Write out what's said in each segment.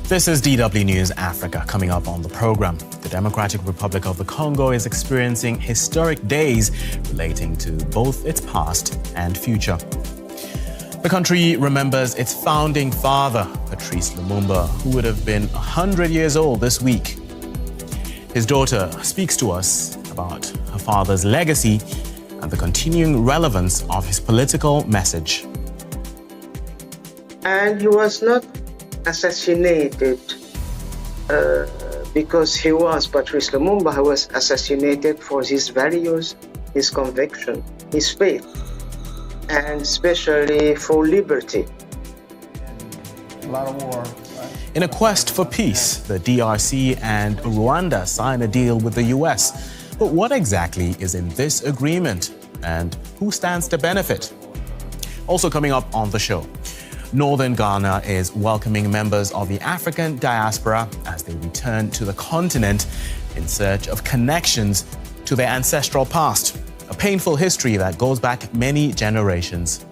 This is DW News Africa. Coming up on the program, the Democratic Republic of the Congo is experiencing historic days relating to both its past and future. The country remembers its founding father, Patrice Lumumba, who would have been 100 years old this week. His daughter speaks to us about her father's legacy and the continuing relevance of his political message. And he was not assassinated because he was Patrice Lumumba. He was assassinated for his values, his conviction, his faith, and especially for liberty. A lot of war. In a quest for peace, the DRC and Rwanda signed a deal with the US. But what exactly is in this agreement, and who stands to benefit? Also coming up on the show, Northern Ghana is welcoming members of the African diaspora as they return to the continent in search of connections to their ancestral past, a painful history that goes back many generations.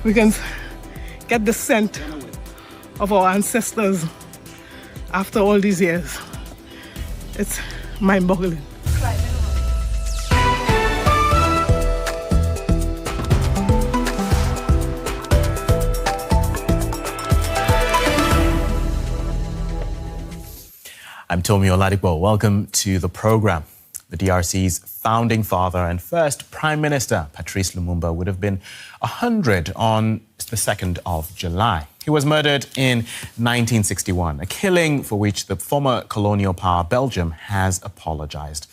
We can get the scent of our ancestors after all these years. It's mind-boggling. I'm Tomi Oladipo. Welcome to the program. The DRC's founding father and first Prime Minister, Patrice Lumumba, would have been 100 on the 2nd of July. He was murdered in 1961, a killing for which the former colonial power Belgium has apologized.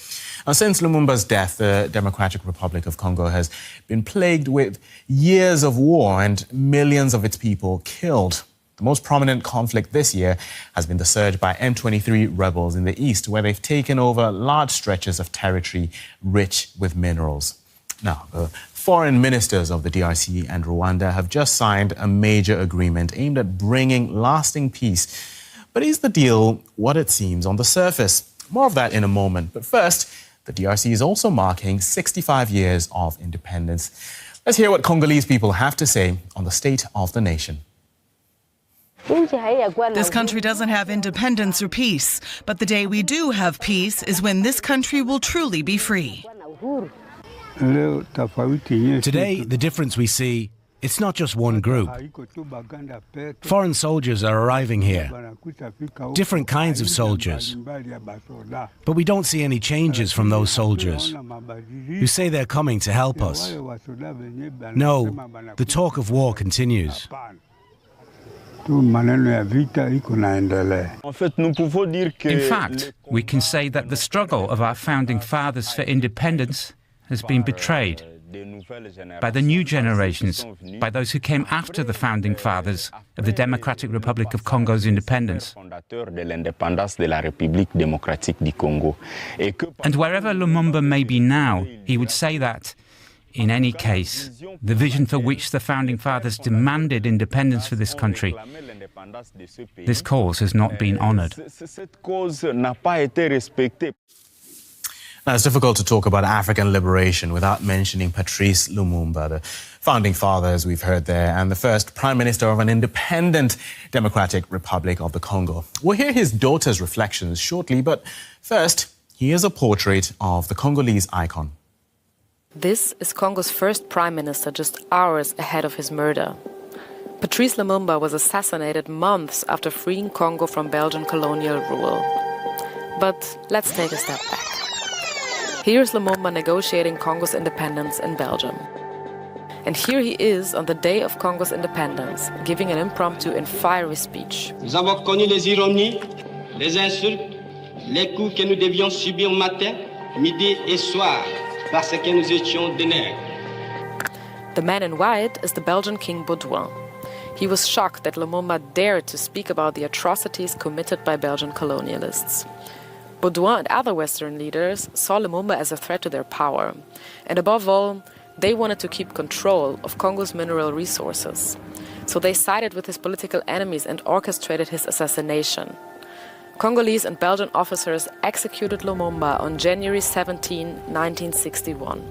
Now, since Lumumba's death, the Democratic Republic of Congo has been plagued with years of war and millions of its people killed. The most prominent conflict this year has been the surge by M23 rebels in the east, where they've taken over large stretches of territory rich with minerals. Now, the foreign ministers of the DRC and Rwanda have just signed a major agreement aimed at bringing lasting peace. But is the deal what it seems on the surface? More of that in a moment. But first, the DRC is also marking 65 years of independence. Let's hear what Congolese people have to say on the state of the nation. This country doesn't have independence or peace, but the day we do have peace is when this country will truly be free. Today, the difference we see, it's not just one group. Foreign soldiers are arriving here, different kinds of soldiers. But we don't see any changes from those soldiers who say they're coming to help us. No, the talk of war continues. In fact, we can say that the struggle of our founding fathers for independence has been betrayed by the new generations, by those who came after the founding fathers of the Democratic Republic of Congo's independence. And wherever Lumumba may be now, he would say that, in any case, the vision for which the founding fathers demanded independence for this country, this cause has not been honoured. Now, it's difficult to talk about African liberation without mentioning Patrice Lumumba, the founding father, as we've heard there, and the first Prime Minister of an independent Democratic Republic of the Congo. We'll hear his daughter's reflections shortly, but first, here's a portrait of the Congolese icon. This is Congo's first prime minister just hours ahead of his murder. Patrice Lumumba was assassinated months after freeing Congo from Belgian colonial rule. But let's take a step back. Here's Lumumba negotiating Congo's independence in Belgium. And here he is on the day of Congo's independence, giving an impromptu and fiery speech. Nous avons connu les ironies, les insultes, les coups que nous devions subir matin, midi et soir. The man in white is the Belgian King Baudouin. He was shocked that Lumumba dared to speak about the atrocities committed by Belgian colonialists. Baudouin and other Western leaders saw Lumumba as a threat to their power. And above all, they wanted to keep control of Congo's mineral resources. So they sided with his political enemies and orchestrated his assassination. Congolese and Belgian officers executed Lumumba on January 17, 1961.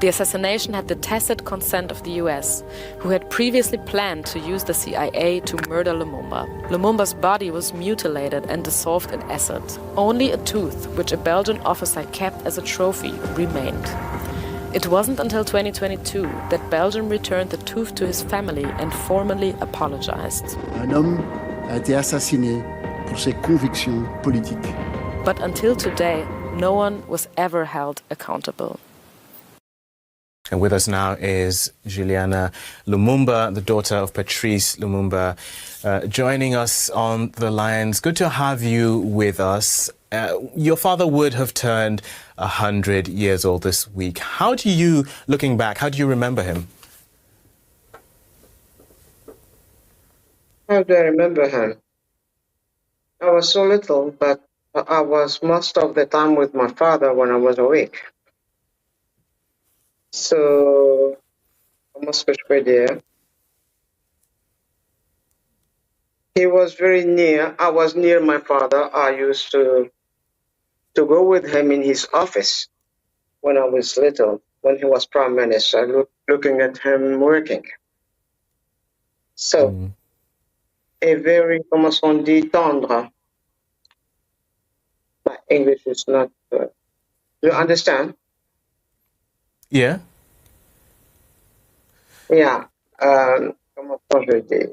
The assassination had the tacit consent of the US, who had previously planned to use the CIA to murder Lumumba. Lumumba's body was mutilated and dissolved in acid. Only a tooth, which a Belgian officer kept as a trophy, remained. It wasn't until 2022 that Belgium returned the tooth to his family and formally apologized. Un homme a été assassiné pour ses convictions politiques. But until today, no one was ever held accountable. And with us now is Juliana Lumumba, the daughter of Patrice Lumumba, joining us on the lines. Good to have you with us. Your father would have turned 100 years old this week. How do you, looking back, how do you remember him? How do I remember him? I was so little, but I was most of the time with my father when I was awake. So, I must be there. He was very near. I was near my father. I used to go with him in his office when I was little, when he was prime minister, looking at him working. So, a very, comment on dit, tendre. My English is not good. You understand? Yeah. Yeah. Comment je dis?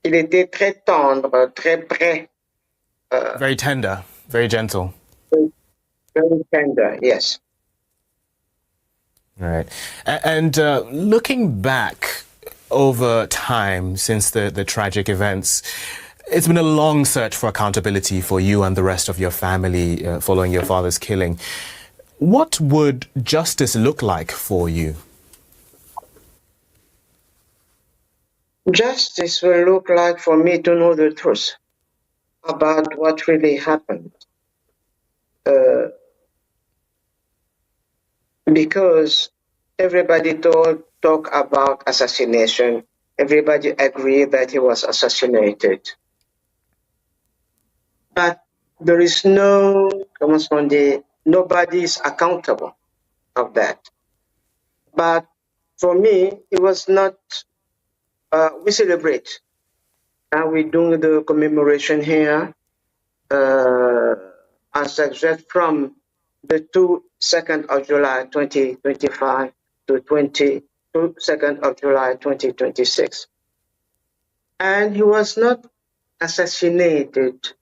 Il était très tendre, très près. Very tender, very gentle. Very tender, yes. Right. And looking back over time since the tragic events, it's been a long search for accountability for you and the rest of your family following your father's killing. What would justice look like for you? Justice will look like for me to know the truth about what really happened. Because everybody talk about assassination, everybody agreed that he was assassinated. But there is no, nobody is accountable of that. But for me, it was not, we celebrate. And we're doing the commemoration here, as exact from the 2nd of July 2025 to 2nd of July 2026. And he was not assassinated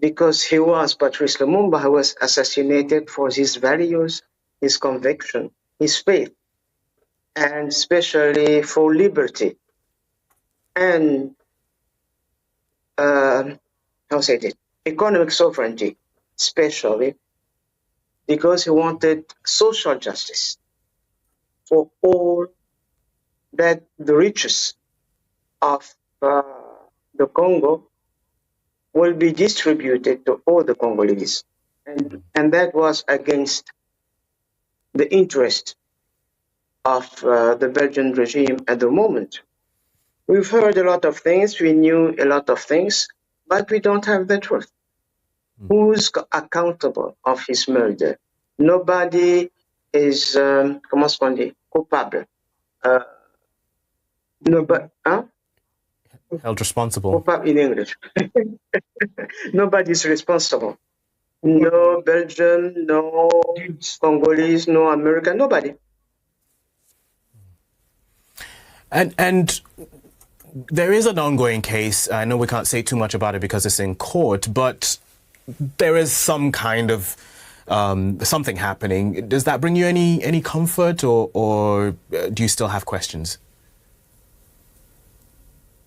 because he was Patrice Lumumba. He was assassinated for his values, his conviction, his faith, and especially for liberty. And economic sovereignty, especially because he wanted social justice for all, that the riches of the Congo will be distributed to all the Congolese. And that was against the interest of the Belgian regime at the moment. We've heard a lot of things, we knew a lot of things, but we don't have the truth. Who's accountable of his murder? Nobody is, coupable. Nobody, Held responsible. Coupable in English. Nobody is responsible. No Belgian, no Congolese, no American, nobody. And there is an ongoing case. I know we can't say too much about it because it's in court, but there is some kind of something happening. Does that bring you any comfort, or do you still have questions?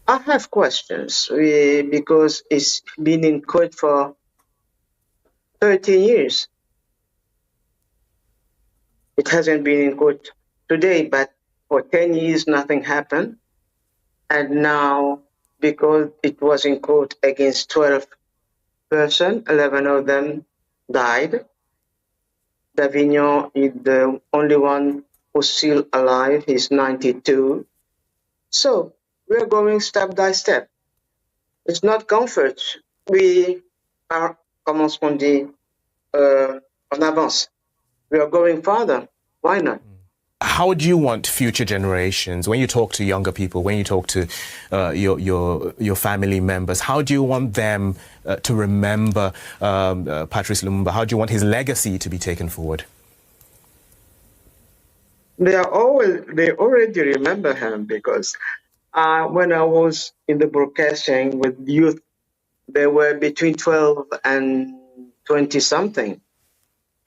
I have questions because it's been in court for 30 years. It hasn't been in court today, but for 10 years nothing happened. And now, because it was in court against 12 persons, 11 of them died. Davignon is the only one who's still alive. He's 92. So we're going step by step. It's not comfort. We are, comment on dit, en avance. We are going further. Why not? How do you want future generations, when you talk to younger people, when you talk to your family members, how do you want them to remember Patrice Lumumba? How do you want his legacy to be taken forward? They already remember him because when I was in the broadcasting with youth, they were between 12 and 20 something.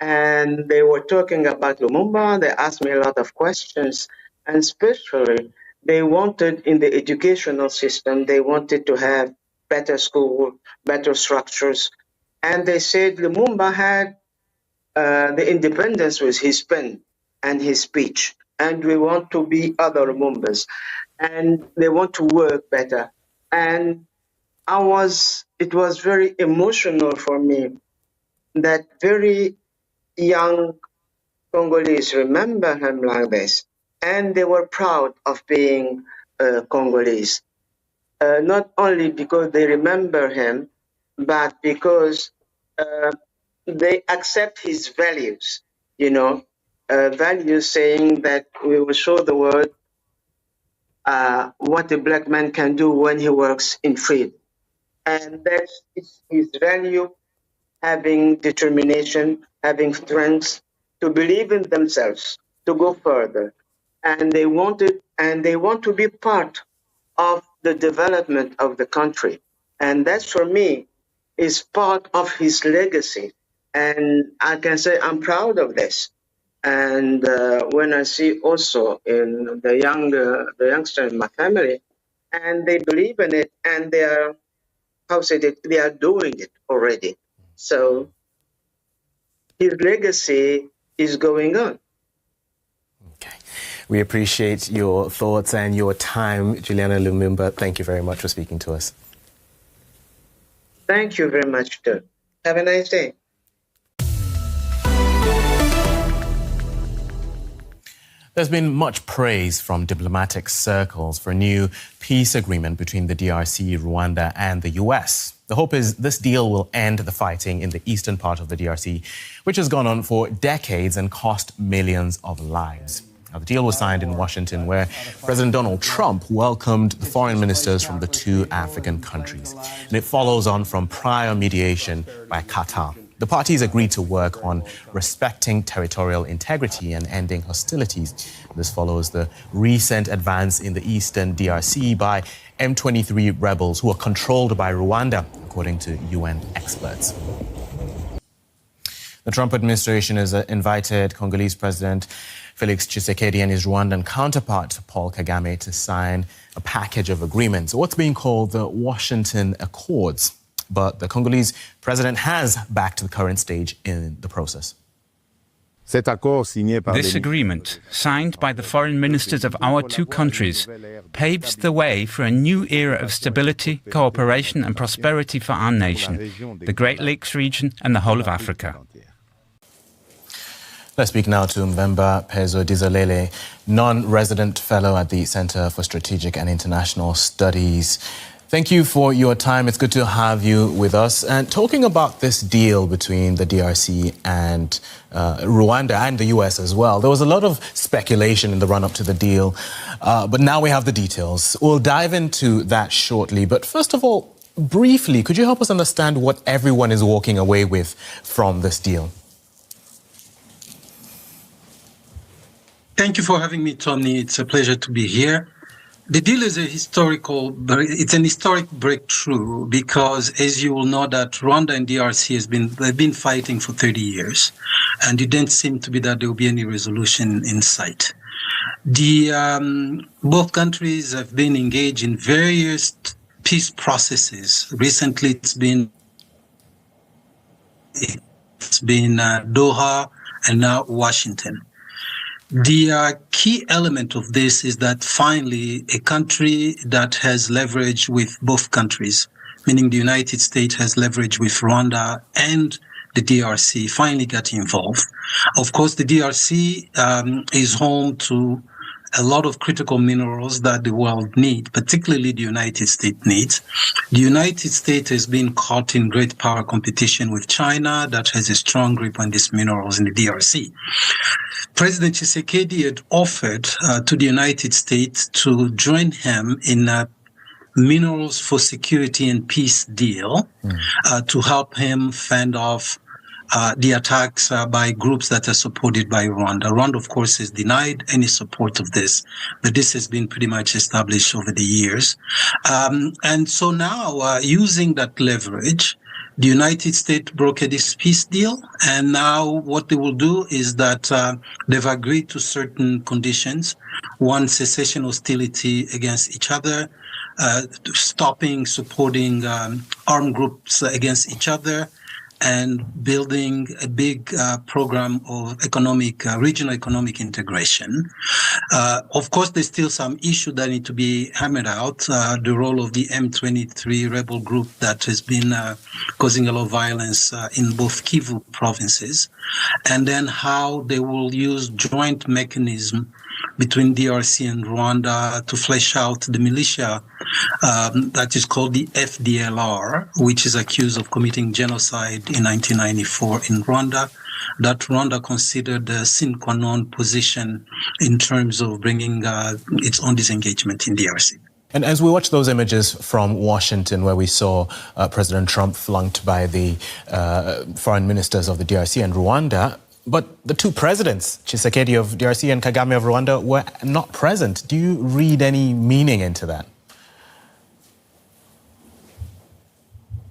And they were talking about Lumumba. They asked me a lot of questions, and especially they wanted in the educational system, they wanted to have better school, better structures. And they said Lumumba had the independence with his pen and his speech. And we want to be other Lumumbas. And they want to work better. And it was very emotional for me that very young Congolese remember him like this, and they were proud of being Congolese. Not only because they remember him, but because they accept his values, values saying that we will show the world what a black man can do when he works in freedom. And that's his value, having determination, having strength to believe in themselves, to go further. And they want to be part of the development of the country. And that, for me, is part of his legacy. And I can say I'm proud of this. And when I see also in the youngsters in my family, and they believe in it, and they are doing it already. So his legacy is going on. Okay. We appreciate your thoughts and your time, Juliana Lumumba. Thank you very much for speaking to us. Thank you very much, too. Have a nice day. There's been much praise from diplomatic circles for a new peace agreement between the DRC-Rwanda and the US. The hope is this deal will end the fighting in the eastern part of the DRC, which has gone on for decades and cost millions of lives. Now, the deal was signed in Washington, where President Donald Trump welcomed the foreign ministers from the two African countries. And it follows on from prior mediation by Qatar. The parties agreed to work on respecting territorial integrity and ending hostilities. This follows the recent advance in the eastern DRC by M23 rebels who are controlled by Rwanda, according to UN experts. The Trump administration has invited Congolese President Felix Tshisekedi and his Rwandan counterpart, Paul Kagame, to sign a package of agreements, what's being called the Washington Accords. But the Congolese president has backed the current stage in the process. This agreement, signed by the foreign ministers of our two countries, paves the way for a new era of stability, cooperation and prosperity for our nation, the Great Lakes region and the whole of Africa. Let's speak now to Mvemba Pezo Dizalele, non-resident fellow at the Center for Strategic and International Studies. Thank you for your time. It's good to have you with us. And talking about this deal between the DRC and Rwanda and the US as well, there was a lot of speculation in the run-up to the deal, but now we have the details. We'll dive into that shortly. But first of all, briefly, could you help us understand what everyone is walking away with from this deal? Thank you for having me, Tony. It's a pleasure to be here. The deal is it's an historic breakthrough because, as you will know, that Rwanda and DRC they've been fighting for 30 years, and it didn't seem to be that there will be any resolution in sight. Both countries have been engaged in various peace processes. Recently, it's been Doha and now Washington. The key element of this is that finally a country that has leverage with both countries, meaning the United States has leverage with Rwanda and the DRC, finally got involved. Of course, the DRC is home to a lot of critical minerals that the world needs, particularly the United States needs. The United States has been caught in great power competition with China that has a strong grip on these minerals in the DRC. President Tshisekedi had offered to the United States to join him in a minerals for security and peace deal to help him fend off the attacks by groups that are supported by Rwanda. Rwanda, of course, has denied any support of this, but this has been pretty much established over the years. And so now, using that leverage, the United States brokered this peace deal, and now what they will do is that they've agreed to certain conditions. One, cessation hostility against each other, stopping supporting armed groups against each other, and building a big program of regional economic integration. Of course, there's still some issues that need to be hammered out. The role of the M23 rebel group that has been causing a lot of violence in both Kivu provinces, and then how they will use joint mechanism between DRC and Rwanda to flesh out the militia that is called the FDLR, which is accused of committing genocide in 1994 in Rwanda, that Rwanda considered a sine qua non position in terms of bringing its own disengagement in DRC. And as we watch those images from Washington, where we saw President Trump flunked by the foreign ministers of the DRC and Rwanda, but the two presidents, Tshisekedi of DRC and Kagame of Rwanda, were not present. Do you read any meaning into that?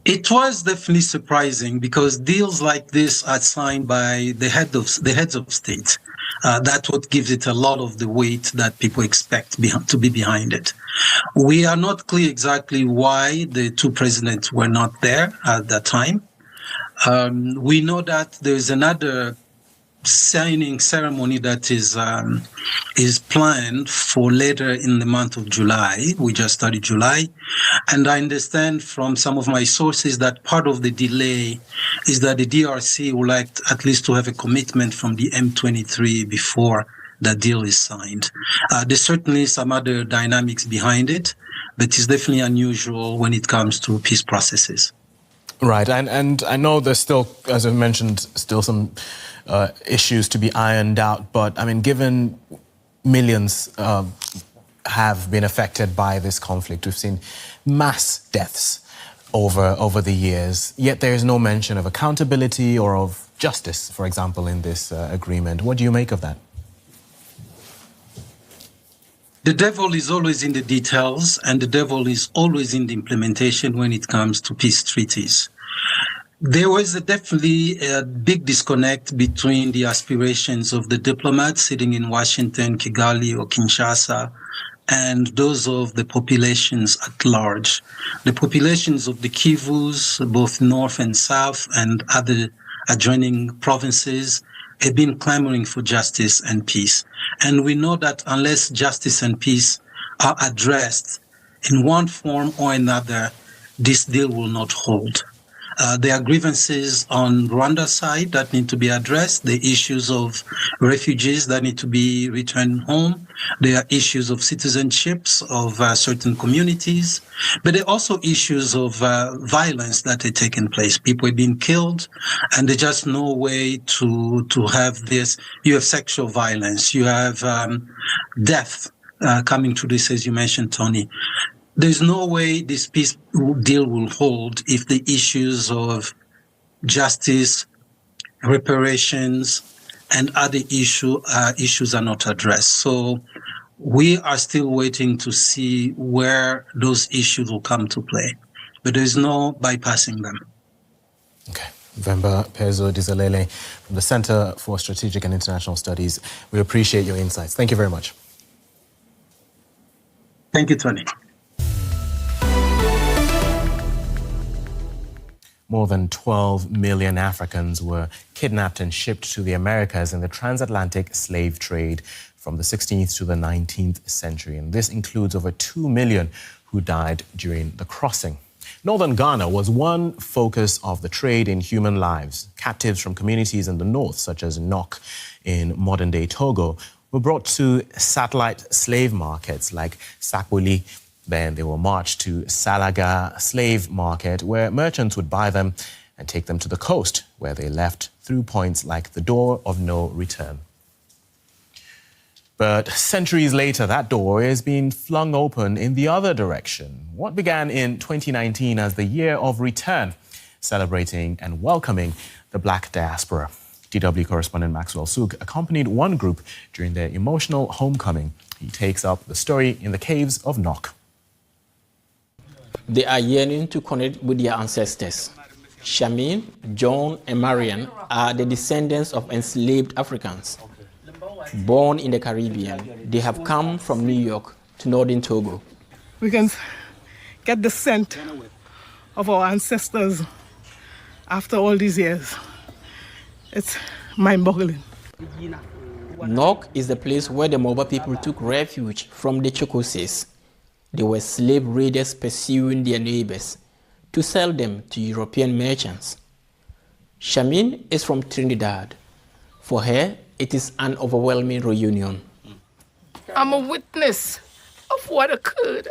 It was definitely surprising because deals like this are signed by the heads of state. That's what gives it a lot of the weight that people expect to be behind it. We are not clear exactly why the two presidents were not there at that time. We know that there's another signing ceremony that is planned for later in the month of July. We just started July. And I understand from some of my sources that part of the delay is that the DRC would like at least to have a commitment from the M23 before the deal is signed. There's certainly some other dynamics behind it, but it's definitely unusual when it comes to peace processes. Right, and I know there's still, as I mentioned, still some issues to be ironed out, but I mean, given millions have been affected by this conflict, we've seen mass deaths over the years, yet there is no mention of accountability or of justice, for example, in this agreement. What do you make of that? The devil is always in the details, and the devil is always in the implementation when it comes to peace treaties. There was definitely a big disconnect between the aspirations of the diplomats sitting in Washington, Kigali, or Kinshasa, and those of the populations at large. The populations of the Kivus, both north and south, and other adjoining provinces, have been clamoring for justice and peace. And we know that unless justice and peace are addressed in one form or another, this deal will not hold. There are grievances on Rwanda's side that need to be addressed. The issues of refugees that need to be returned home. There are issues of citizenships of certain communities. But there are also issues of violence that are taking place. People have been killed, and there's just no way to have this. You have sexual violence. You have death coming to this, as you mentioned, Tony. There's no way this peace deal will hold if the issues of justice, reparations, and other issues are not addressed. So we are still waiting to see where those issues will come to play. But there's no bypassing them. Okay. Vemba Pezo Dizalele from the Center for Strategic and International Studies. We appreciate your insights. Thank you very much. Thank you, Tony. More than 12 million Africans were kidnapped and shipped to the Americas in the transatlantic slave trade from the 16th to the 19th century. And this includes over 2 million who died during the crossing. Northern Ghana was one focus of the trade in human lives. Captives from communities in the north, such as Nok in modern-day Togo, were brought to satellite slave markets like Sakwili. Then they were marched to Salaga slave market, where merchants would buy them and take them to the coast, where they left through points like the door of no return. But centuries later, that door is being flung open in the other direction. What began in 2019 as the year of return, celebrating and welcoming the Black diaspora. DW correspondent Maxwell Suk accompanied one group during their emotional homecoming. He takes up the story in the caves of Nok. They are yearning to connect with their ancestors. Shamin, John, and Marian are the descendants of enslaved Africans. Born in the Caribbean, they have come from New York to northern Togo. We can get the scent of our ancestors after all these years. It's mind-boggling. Nok is the place where the Moba people took refuge from the Chokoses. They were slave raiders pursuing their neighbors to sell them to European merchants. Shamin is from Trinidad. For her, it is an overwhelming reunion. I'm a witness of what occurred.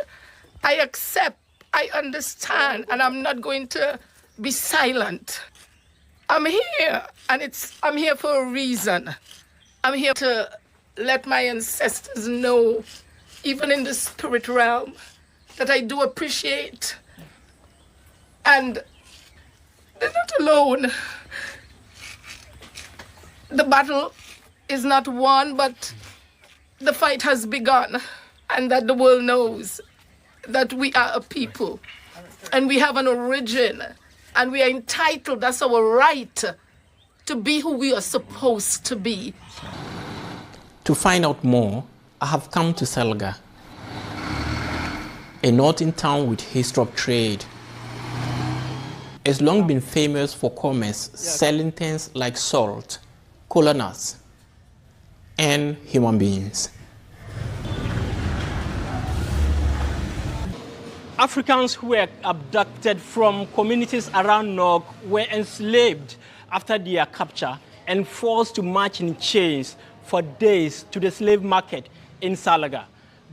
I accept, I understand, and I'm not going to be silent. I'm here, and I'm here for a reason. I'm here to let my ancestors know, even in the spirit realm, that I do appreciate. And they're not alone. The battle is not won, but the fight has begun, and that the world knows that we are a people, and we have an origin, and we are entitled, that's our right, to be who we are supposed to be. To find out more, I have come to Salga, a northern town with history of trade. It's long been famous for commerce, selling things like salt, cola nuts, and human beings. Africans who were abducted from communities around Nok were enslaved after their capture and forced to march in chains for days to the slave market in Salaga.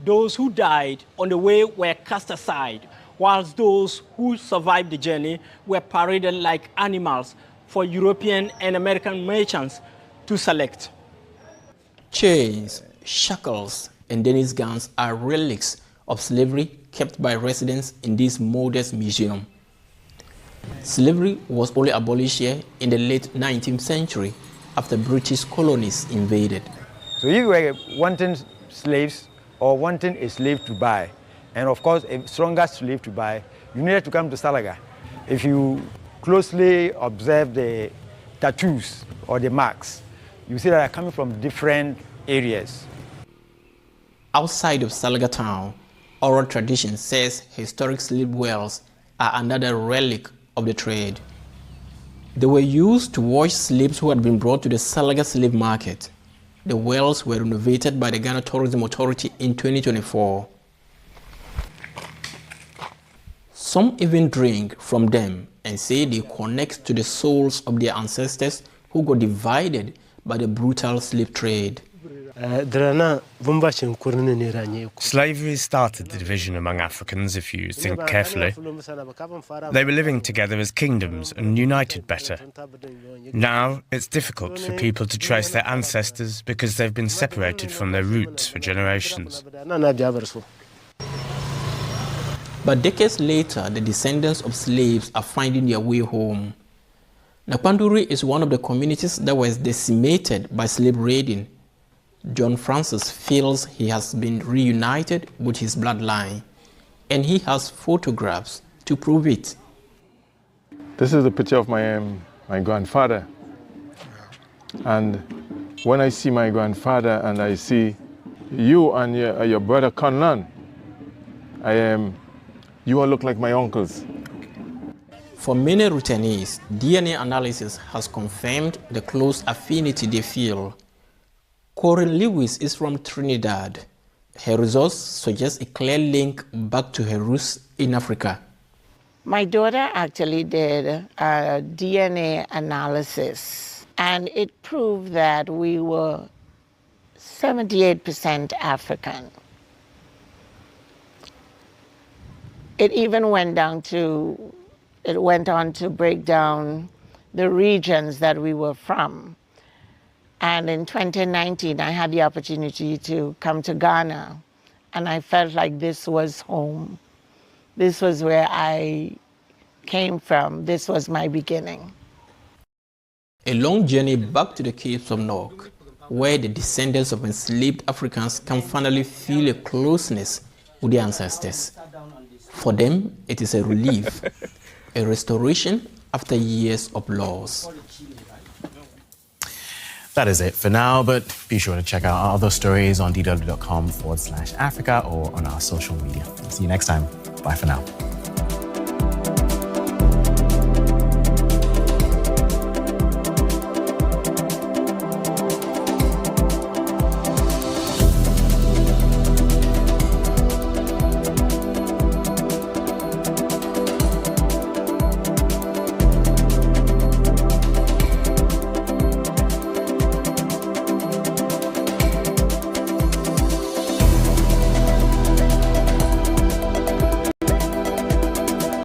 Those who died on the way were cast aside, whilst those who survived the journey were paraded like animals for European and American merchants to select. Chains, shackles, and Dennis guns are relics of slavery kept by residents in this modest museum. Slavery was only abolished here in the late 19th century after British colonies invaded. So if you were wanting slaves or wanting a slave to buy, and of course a stronger slave to buy, you needed to come to Salaga. If you closely observe the tattoos or the marks, you see that they're coming from different areas. Outside of Salaga town, oral tradition says historic slave wells are another relic of the trade. They were used to wash slaves who had been brought to the Salaga slave market. The wells were renovated by the Ghana Tourism Authority in 2024. Some even drink from them and say they connect to the souls of their ancestors who got divided by the brutal slave trade. Slavery started the division among Africans, if you think carefully. They were living together as kingdoms and united better. Now it's difficult for people to trace their ancestors because they've been separated from their roots for generations. But decades later, the descendants of slaves are finding their way home. Nakpanduri is one of the communities that was decimated by slave raiding. John Francis feels he has been reunited with his bloodline, and he has photographs to prove it. This is a picture of my grandfather. And when I see my grandfather and I see you and your brother Conlan, you all look like my uncles. For many returnees, DNA analysis has confirmed the close affinity they feel. Corinne Lewis is from Trinidad. Her results suggest a clear link back to her roots in Africa. My daughter actually did a DNA analysis, and it proved that we were 78% African. It even went on to break down the regions that we were from. And in 2019, I had the opportunity to come to Ghana, and I felt like this was home. This was where I came from. This was my beginning. A long journey back to the Capes of Nog, where the descendants of enslaved Africans can finally feel a closeness with their ancestors. For them, it is a relief, a restoration after years of loss. That is it for now, but be sure to check out our other stories on dw.com/Africa or on our social media. See you next time. Bye for now.